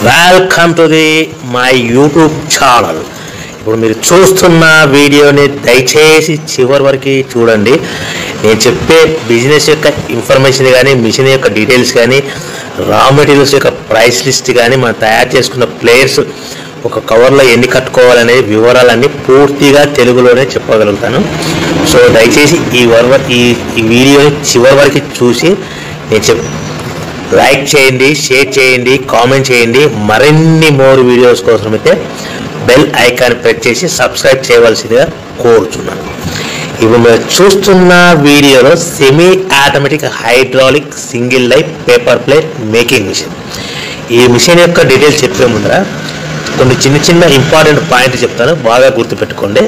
Welcome to my YouTube channel. ఇప్పుడు మీరు చూస్తున్న వీడియోని దయచేసి చివరి వరకు చూడండి. నేను చెప్పే బిజినెస్ యొక్క ఇన్ఫర్మేషన్ కానీ, మిషన్ యొక్క డీటెయిల్స్ కానీ, రా మెటీరియల్స్ యొక్క ప్రైస్ లిస్ట్ కానీ, మనం తయారు చేసుకున్న ప్లేయర్స్ ఒక కవర్లో ఎన్ని కట్టుకోవాలనే వివరాలన్నీ పూర్తిగా తెలుగులోనే చెప్పగలుగుతాను. సో దయచేసి ఈ వీడియోని చివరి వరకు చూసి నేను లైక్ చేయండి, షేర్ చేయండి, కామెంట్ చేయండి. మరిన్ని మోర్ వీడియోస్ కోసం అయితే బెల్ ఐకాన్ ప్రెస్ చేసి సబ్స్క్రైబ్ చేయవలసిందిగా కోరుచున్నాను. ఇప్పుడు మీరు చూస్తున్న వీడియోలో semi automatic hydraulic single life paper plate making machine. ఈ మిషన్ యొక్క డీటెయిల్స్ చెప్పే ముందర కొన్ని చిన్న ఇంపార్టెంట్ పాయింట్ చెప్తాను, బాగా గుర్తుపెట్టుకోండి.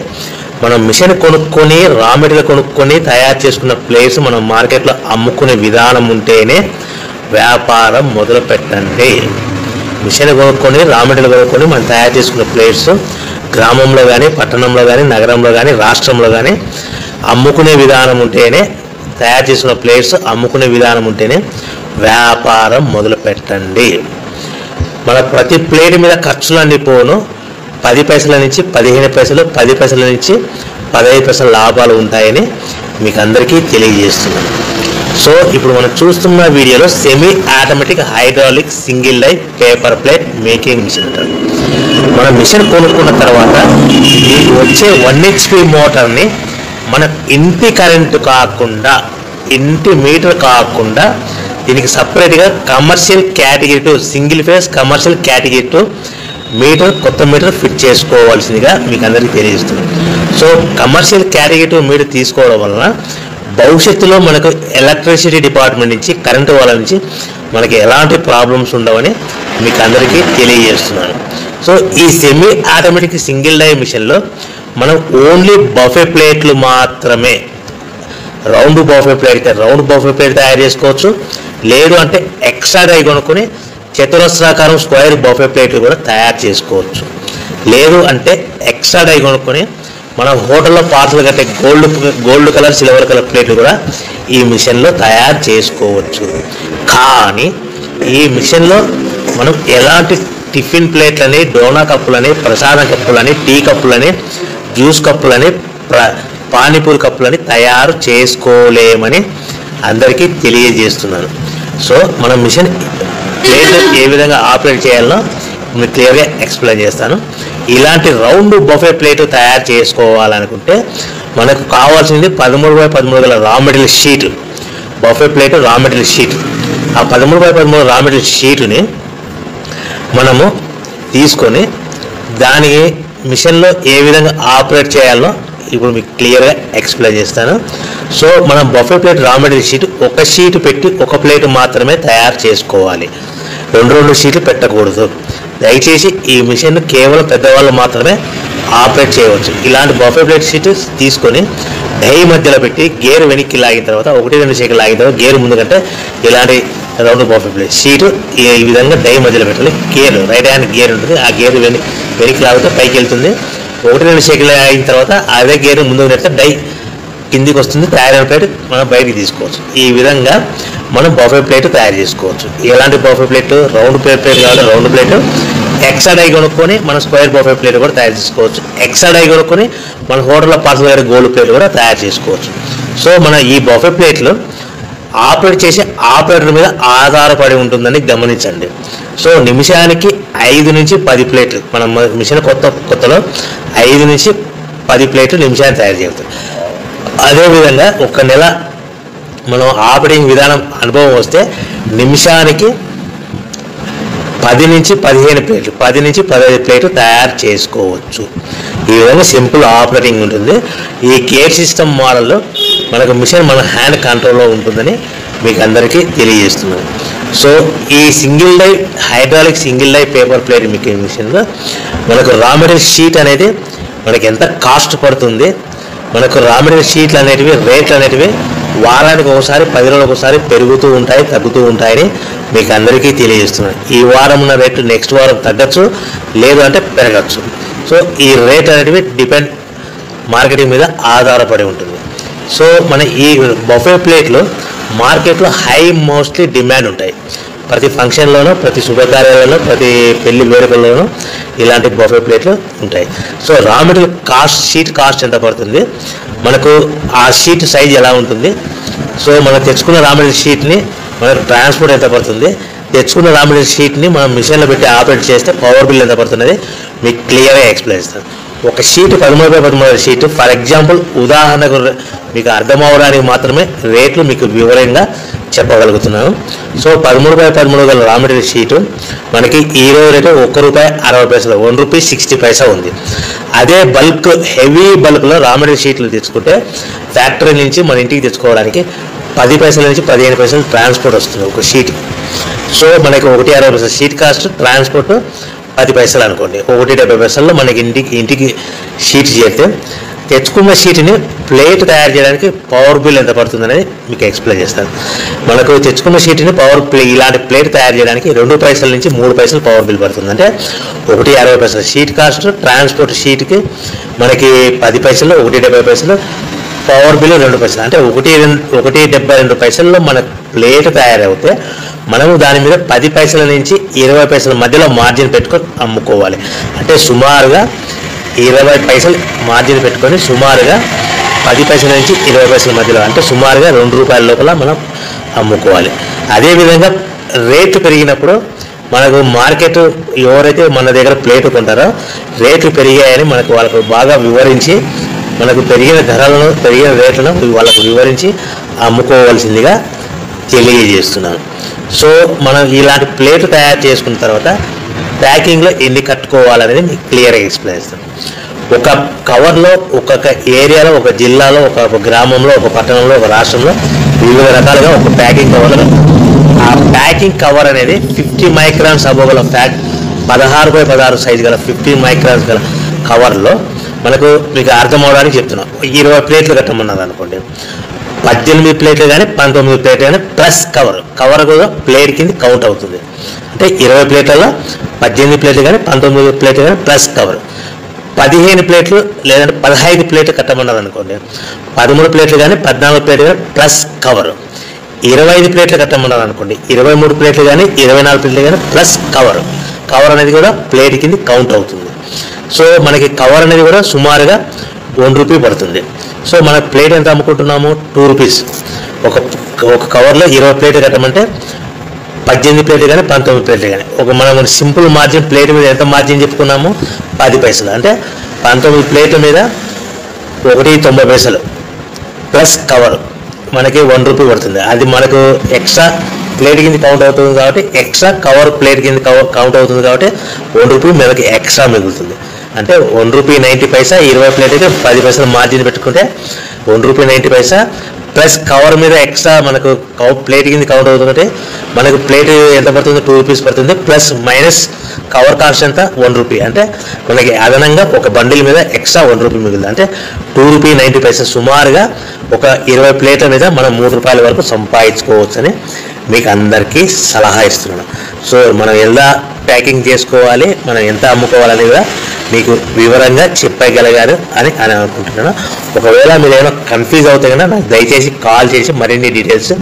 మనం మిషన్ కొనుక్కొని, రా మెటీరియల్ కొనుక్కొని తయారు చేసుకున్న ప్లేస్ మనం మార్కెట్లో అమ్ముకునే విధానం ఉంటేనే వ్యాపారం మొదలు పెట్టండి. మిషన్ కొనుక్కొని, రా మెటీరియల్ కొనుక్కొని మనం తయారు చేసుకున్న ప్లేట్స్ గ్రామంలో కానీ, పట్టణంలో కానీ, నగరంలో కానీ, రాష్ట్రంలో కానీ అమ్ముకునే విధానం ఉంటేనే, తయారు చేసుకున్న ప్లేట్స్ అమ్ముకునే విధానం ఉంటేనే వ్యాపారం మొదలు పెట్టండి. మన ప్రతి ప్లేట్ మీద ఖర్చులు అన్నీ పోను 10 పైసల నుంచి 15 పైసలు, 10 పైసల నుంచి 15 పైసల లాభాలు ఉంటాయని మీకు అందరికీ తెలియజేస్తున్నాను. సో ఇప్పుడు మనం చూస్తున్న వీడియోలో semi automatic hydraulic single life paper plate making machine అంటారు. మనం మిషన్ కొనుక్కున్న తర్వాత మీకు వచ్చే 1 HP మోటార్ని మన ఇంటి కరెంటు కాకుండా, ఇంటి మీటర్ కాకుండా దీనికి సపరేట్గా commercial category 2 single phase commercial category 2 meter, కొత్త మీటర్ ఫిట్ చేసుకోవాల్సిందిగా మీకు అందరికీ తెలియజేస్తుంది. సో కమర్షియల్ కేటగిరీ 2 మీటర్ తీసుకోవడం వలన భవిష్యత్తులో మనకు ఎలక్ట్రిసిటీ డిపార్ట్మెంట్ నుంచి, కరెంటు వాళ్ళ నుంచి మనకి ఎలాంటి ప్రాబ్లమ్స్ ఉండవని మీకు అందరికీ తెలియజేస్తున్నాను. సో ఈ సెమీ ఆటోమేటిక్ సింగిల్ డై మిషన్లో మనం ఓన్లీ బఫే ప్లేట్లు మాత్రమే, రౌండ్ బఫే ప్లేట్ అయితే రౌండ్ బఫే ప్లేట్ తయారు చేసుకోవచ్చు. లేదు అంటే ఎక్స్ట్రా డై కొనుక్కొని చతురస్రాకారం స్క్వేర్ బఫే ప్లేట్లు కూడా తయారు చేసుకోవచ్చు. లేదు అంటే ఎక్స్ట్రా డై కొనుక్కొని మనం హోటల్లో పార్సల్ కట్టే గోల్డ్ కలర్, సిల్వర్ కలర్ ప్లేట్లు కూడా ఈ మిషన్లో తయారు చేసుకోవచ్చు. కానీ ఈ మిషన్లో మనం ఎలాంటి టిఫిన్ ప్లేట్లని, డోనా కప్పులని, ప్రసాదం కప్పులని, టీ కప్పులని, జ్యూస్ కప్పులని, పానీపూరి కప్పులని తయారు చేసుకోలేమని అందరికీ తెలియజేస్తున్నాను. సో మనం మిషన్ ప్లేట్ ఏ విధంగా ఆపరేట్ చేయాలో మీకు క్లియర్గా ఎక్స్ప్లెయిన్ చేస్తాను. ఇలాంటి రౌండ్ బఫే ప్లేట్ తయారు చేసుకోవాలనుకుంటే మనకు కావాల్సింది 13x13 గల raw material sheet, buffet plate raw material sheet. ఆ 13x13 రా మెటీరియల్ షీటుని మనము తీసుకొని దాని మిషన్లో ఏ విధంగా ఆపరేట్ చేయాలో ఇప్పుడు మీకు క్లియర్గా ఎక్స్ప్లెయిన్ చేస్తాను. సో మనం buffet plate raw material sheet ఒక షీట్ పెట్టి ఒక ప్లేట్ మాత్రమే తయారు చేసుకోవాలి, 2 షీట్లు పెట్టకూడదు. దయచేసి ఈ మిషన్ కేవలం పెద్దవాళ్ళు మాత్రమే ఆపరేట్ చేయవచ్చు. ఇలాంటి బఫే ప్లేట్ షీట్ తీసుకొని డై మధ్యలో పెట్టి గేర్ వెనక్కి లాగిన తర్వాత 1-2 సెకండ్లు లాగిన తర్వాత గేర్ ముందు కంటే ఇలాంటి రౌండ్ బఫే ప్లేట్ షీట్ ఈ విధంగా డై మధ్యలో పెట్టాలి. గేర్ రైట్ హ్యాండ్ గేర్ ఉంటుంది, ఆ గేర్ వెనక్కి లాగితే పైకి వెళ్తుంది. 1-2 సెకండ్లు అయిన తర్వాత అదే గేర్ ముందుకు నెడితే డై కిందికి వస్తుంది. తయారైన ప్లేట్ మనం బయటికి తీసుకోవచ్చు. ఈ విధంగా మనం బఫే ప్లేట్ తయారు చేసుకోవచ్చు. ఎలాంటి బఫే ప్లేట్, రౌండ్ ప్లేట్ కావాలి రౌండ్ ప్లేట్, ఎక్స్ట్రా డై కొనుక్కొని మనం స్క్వేర్ బఫే ప్లేట్ కూడా తయారు చేసుకోవచ్చు. ఎక్స్ట్రా డై కొనుక్కొని మన హోటల్లో పార్సల్ గారి గోల్డ్ ప్లేట్ కూడా తయారు చేసుకోవచ్చు. సో మన ఈ బఫే ప్లేట్లు ఆపరేట్ చేసే ఆపరేటర్ మీద ఆధారపడి ఉంటుందని గమనించండి. సో నిమిషానికి 5 నుంచి 10 ప్లేట్లు, మనం మిషన్ కొత్తలో 5 నుంచి 10 ప్లేట్లు నిమిషానికి తయారు చేస్తాం. అదేవిధంగా 1 నెల మనం ఆపరేటింగ్ విధానం అనుభవం వస్తే నిమిషానికి 10 నుంచి 15 ప్లేట్లు, 10 నుంచి 15 ప్లేట్లు తయారు చేసుకోవచ్చు. ఈ విధంగా సింపుల్ ఆపరేటింగ్ ఉంటుంది. ఈ గేర్ సిస్టమ్ మోడల్లో మనకు మిషన్ మన హ్యాండ్ కంట్రోల్లో ఉంటుందని మీకు అందరికీ తెలియజేస్తున్నాను. సో ఈ single die hydraulic single die paper plate making మిషన్లో మనకు రా మెటీరియల్ షీట్ అనేది మనకి ఎంత కాస్ట్ పడుతుంది, మనకు రా మెటీరియల్ షీట్లు అనేటివి, రేట్లు అనేటివి వారానికి ఒకసారి, 10 రోజులకు ఒకసారి పెరుగుతూ ఉంటాయి, తగ్గుతూ ఉంటాయని మీకు అందరికీ తెలియజేస్తున్నాను. ఈ వారం ఉన్న రేట్లు నెక్స్ట్ వారం తగ్గచ్చు, లేదు అంటే పెరగచ్చు. సో ఈ రేట్ అనేటివి డిపెండ్ మార్కెటింగ్ మీద ఆధారపడి ఉంటుంది. సో మన ఈ బఫే ప్లేట్లో మార్కెట్లో మోస్ట్లీ డిమాండ్ ఉంటాయి. ప్రతి ఫంక్షన్లోనూ, ప్రతి శుభకార్యాలలో, ప్రతి పెళ్లి వేడుకల్లోనూ ఇలాంటి బఫే ప్లేట్లు ఉంటాయి. So raw material cost, sheet cost ఎంత పడుతుంది, మనకు ఆ షీట్ సైజ్ ఎలా ఉంటుంది, సో మనం తెచ్చుకున్న రా మెటీరియల్ షీట్ని మనకు ట్రాన్స్పోర్ట్ ఎంత పడుతుంది, తెచ్చుకున్న రా మెటీరియల్ షీట్ని మనం మిషన్లో పెట్టి ఆపరేట్ చేస్తే పవర్ బిల్ ఎంత పడుతున్నది మీకు క్లియర్గా ఎక్స్ప్లెయిన్ చేస్తాను. ఒక sheet 13x13 sheet, for example ఉదాహరణకు మీకు అర్థం అవడానికి మాత్రమే రేట్లు మీకు వివరంగా చెప్పగలుగుతున్నాను. సో 13x13 గల రా మెటీరియల్ షీటు మనకి ఈరోజు రేటు ₹1.60, ₹1.60 ఉంది. అదే బల్క్, హెవీ బల్క్లో రా మెటీరియల్ షీట్లు తెచ్చుకుంటే ఫ్యాక్టరీ నుంచి మన ఇంటికి తెచ్చుకోవడానికి 10 పైసల నుంచి 15 పైసలు ట్రాన్స్పోర్ట్ వస్తుంది ఒక షీట్. సో మనకి ₹1.60 షీట్ కాస్ట్, ట్రాన్స్పోర్ట్ 10 పైసలు అనుకోండి, ₹1.70 మనకి ఇంటికి షీట్ చేస్తే తెచ్చుకున్న షీట్ని ప్లేట్ తయారు చేయడానికి పవర్ బిల్ ఎంత పడుతుంది అనేది మీకు ఎక్స్ప్లెయిన్ చేస్తాను. మనకు తెచ్చుకున్న షీట్ని ఇలాంటి ప్లేట్ తయారు చేయడానికి 2 పైసల నుంచి 3 పైసలు పవర్ బిల్ పడుతుంది. అంటే ₹1.60 షీట్ కాస్ట్, ట్రాన్స్పోర్ట్ షీట్కి మనకి 10 పైసలు, ₹1.70 పవర్ బిల్ 2 పైసలు, అంటే ₹1.72 మన ప్లేట్ తయారవుతే మనము దాని మీద 10 పైసల నుంచి 20 పైసల మధ్యలో మార్జిన్ పెట్టుకొని అమ్ముకోవాలి. అంటే సుమారుగా 20 పైసలు మార్జిన్ పెట్టుకొని సుమారుగా 10 పైసల నుంచి 20 పైసల మధ్యలో, అంటే సుమారుగా ₹2 లోపల మనం అమ్ముకోవాలి. అదేవిధంగా రేట్లు పెరిగినప్పుడు మనకు మార్కెట్, ఎవరైతే మన దగ్గర ప్లేట్ కొంటారో రేట్లు పెరిగాయని మనకు వాళ్ళకు బాగా వివరించి, మనకు పెరిగిన ధరలను, పెరిగిన రేట్లను వాళ్ళకు వివరించి అమ్ముకోవాల్సిందిగా తెలియజేస్తున్నాను. సో మనం ఇలాంటి ప్లేట్ తయారు చేసుకున్న తర్వాత ప్యాకింగ్లో ఎన్ని కట్టుకోవాలనేది మీకు క్లియర్గా ఎక్స్ప్లెయిన్ చేస్తాను. ఒక కవర్లో, ఒక్కొక్క ఏరియాలో, ఒక జిల్లాలో, ఒక గ్రామంలో, ఒక పట్టణంలో, ఒక రాష్ట్రంలో వివిధ రకాలుగా ఒక ప్యాకింగ్ కవర్లో, ఆ ప్యాకింగ్ కవర్ అనేది 50 మైక్రాన్స్ అబోగల 16x16 సైజు గల 50 మైక్రాన్స్ గల కవర్లో మనకు మీకు అర్థం అవడానికి చెప్తున్నాం. 20 ప్లేట్లు కట్టమన్నది అనుకోండి, 18 ప్లేట్లు కానీ 19 ప్లేట్లు కానీ ప్లస్ కవర్ కూడా ప్లేట్ కింద కౌంట్ అవుతుంది. అంటే 20 ప్లేట్లలో 18 ప్లేట్లు కానీ 19 ప్లేట్లు కానీ ప్లస్ కవర్. 15 ప్లేట్లు లేదంటే 15 ప్లేట్లు కట్టమన్నది అనుకోండి, 13 ప్లేట్లు కానీ 14 ప్లేట్లు కానీ ప్లస్ కవర్. 25 ప్లేట్లు కట్టమన్నది అనుకోండి, 23 ప్లేట్లు కానీ 24 ప్లేట్లు కానీ ప్లస్ కవర్ అనేది కూడా ప్లేట్ కింద కౌంట్ అవుతుంది. సో మనకి కవర్ అనేది కూడా సుమారుగా ₹1 పడుతుంది. సో మన ప్లేట్ ఎంత అమ్ముకుంటున్నాము, ₹2. ఒక కవర్లో 20 ప్లేట్లు కట్టమంటే 18 ప్లేట్లు కానీ 19 ప్లేట్లు కానీ మనం సింపుల్ మార్జిన్ ప్లేట్ మీద ఎంత మార్జిన్ చెప్పుకున్నాము, 10 పైసలు. అంటే 19 ప్లేట్ల మీద ₹1.90 ప్లస్ కవర్ మనకి ₹1 పడుతుంది. అది మనకు ఎక్స్ట్రా ప్లేట్ కింద కౌంట్ అవుతుంది కాబట్టి, ఎక్స్ట్రా కవర్ ప్లేట్ కింద కౌంట్ అవుతుంది కాబట్టి ₹1 మనకి ఎక్స్ట్రా మిగులుతుంది. అంటే ₹1.90, 20 ప్లేట్కి 10 పైసలు మార్జిన్ పెట్టుకుంటే ₹1.90 ప్లస్ కవర్ మీద ఎక్స్ట్రా మనకు ప్లేట్ కింద కౌంట్ అవుతుందంటే మనకు ప్లేట్ ఎంత పడుతుంది, ₹2 పడుతుంది. ప్లస్ మైనస్ కవర్ కాస్ట్ ఎంత, ₹1. అంటే మనకి అదనంగా ఒక బండిల్ మీద ఎక్స్ట్రా ₹1 మిగులుతుంది. అంటే ₹2.90 సుమారుగా ఒక 20 ప్లేట్ల మీద మనం ₹3 వరకు సంపాదించుకోవచ్చని మీకు అందరికీ సలహా ఇస్తున్నాను. సో మనం ఎలా ప్యాకింగ్ చేసుకోవాలి, మనం ఎంత అమ్ముకోవాలని కూడా మీకు వివరంగా చెప్పగలిగారు అని అనుకుంటున్నాను. ఒకవేళ మీరు ఏమైనా కన్ఫ్యూజ్ అవుతే కనుక నాకు దయచేసి కాల్ చేసి మరిన్ని డీటెయిల్స్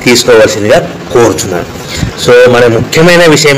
తీసుకోవాల్సిందిగా కోరుచున్నాను. సో మన ముఖ్యమైన విషయం